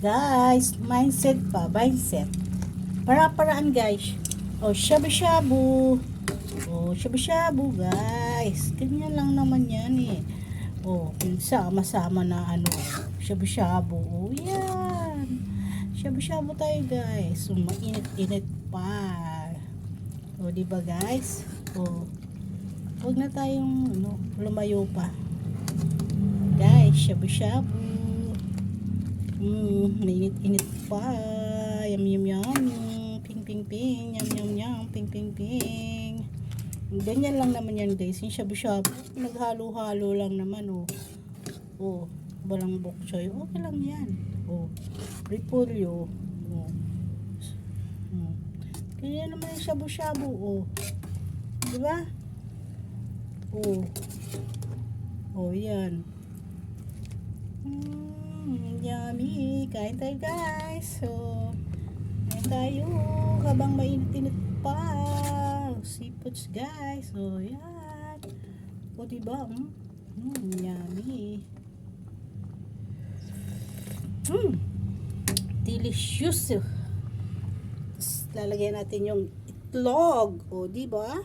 Guys, mindset pa, mindset. Para-paraan guys. Oh, shabu-shabu. Oh, shabu-shabu guys. Ganyan lang naman yan eh. Oh, sama-sama na ano. Shabu-shabu. Oh, yan. Shabu-shabu tayo guys. So, mainit-init pa. Oh, diba guys? Oh, huwag na tayong lumayo pa. Guys, shabu-shabu. Mainit-init pa. Yum, yum, yum. Ping, ping, ping. Yum, yum, yum. Ping, ping, ping. Ganyan lang naman yan guys. Yung shabu-shabu. Naghalo-halo lang naman oh. Oh, walang bok choy. Okay lang yan. Oh, repolyo. Oh. Ganyan naman yung shabu-shabu oh. Diba? Oh. Oh, yan. Yummy. Kain tayo guys. So, kain tayo habang mainit-init pa. Seafoods guys. So, yan. O, diba? Yummy. Delicious. Tapos, lalagyan natin yung itlog. O, diba?